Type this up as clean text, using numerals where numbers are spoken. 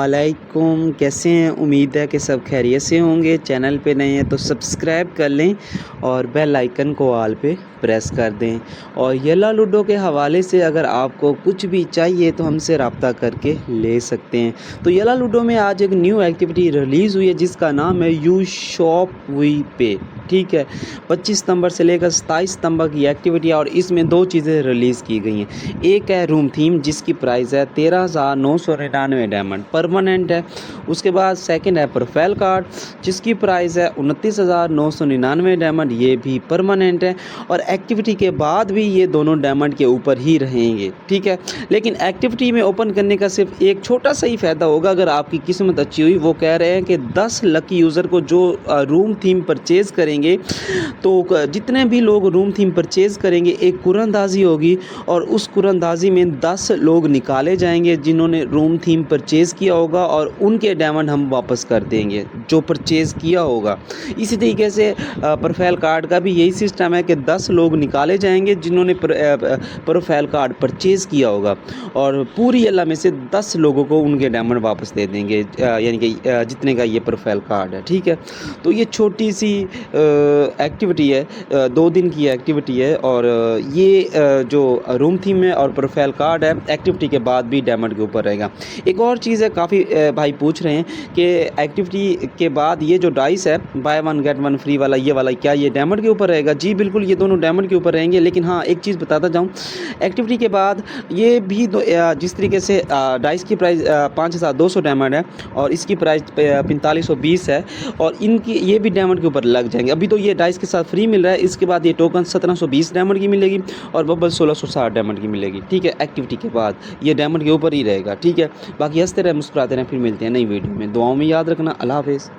अस्सलामुअलैकुम। कैसे हैं? उम्मीद है कि सब खैरियत से होंगे। चैनल पे नए हैं तो सब्सक्राइब कर लें और बेल आइकन को ऑल पे प्रेस कर दें। और येला लूडो के हवाले से अगर आपको कुछ भी चाहिए तो हमसे रब्ता करके ले सकते हैं। तो येला लूडो में आज एक न्यू एक्टिविटी रिलीज़ हुई है जिसका नाम है यू शॉप वी पे। ठीक है, 25 सितंबर से लेकर 27 सितंबर की एक्टिविटी है और इसमें दो चीज़ें रिलीज़ की गई हैं। एक है रूम थीम जिसकी प्राइस है 13,999 डायमंड परमानेंट है। उसके बाद सेकंड है प्रोफाइल कार्ड जिसकी प्राइस है 29,999 डायमंड, ये भी परमानेंट है। और एक्टिविटी के बाद भी ये दोनों डायमंड के ऊपर ही रहेंगे। ठीक है, लेकिन एक्टिविटी में ओपन करने का सिर्फ एक छोटा सा ही फ़ायदा होगा अगर आपकी किस्मत अच्छी हुई। वो कह रहे हैं कि 10 लकी यूज़र को जो रूम थीम परचेज़ करेंगे, तो जितने भी लोग रूम थीम परचेज़ करेंगे एक कुरानंदाज़ी होगी और उस कुरानंदाज़ी में 10 लोग निकाले जाएंगे जिन्होंने रूम थीम परचेज़ किया होगा और उनके डायमंड हम वापस कर देंगे जो परचेज़ किया होगा। इसी तरीके से प्रोफाइल कार्ड का भी यही सिस्टम है कि 10 लोग निकाले जाएंगे जिन्होंने प्रोफाइल कार्ड परचेज़ किया होगा और पूरी अल्लाह में से 10 लोगों को उनके डायमंड वापस दे देंगे, यानी कि जितने का ये प्रोफाइल कार्ड है। ठीक है, तो ये छोटी सी एक्टिविटी है, 2 दिन की एक्टिविटी है और ये जो रूम थीम है और प्रोफाइल कार्ड है एक्टिविटी के बाद भी डायमंड के ऊपर रहेगा। एक और चीज़ है, काफ़ी भाई पूछ रहे हैं कि एक्टिविटी के बाद ये जो डाइस है by one get one free वाला, ये वाला क्या ये डायमंड के ऊपर रहेगा? जी बिल्कुल, ये दोनों डायमंड के ऊपर रहेंगे। लेकिन हाँ, एक चीज़ बताता जाऊँ, एक्टिविटी के बाद ये भी जिस तरीके से डाइस की प्राइस 5,200 डायमंड है और इसकी प्राइस 4520 है और इनकी ये भी डायमंड के ऊपर लग जाएंगे। अभी तो ये डाइस के साथ फ्री मिल रहा है, इसके बाद ये टोकन 1720 डायमंड की मिलेगी और बबल 1660 डायमंड की मिलेगी। ठीक है, एक्टिविटी के बाद ये डायमंड के ऊपर ही रहेगा। ठीक है, बाकी हंसते रहे, मुस्कुराते रहे, फिर मिलते हैं नई वीडियो में। दुआओं में याद रखना। अल्लाह हाफिज़।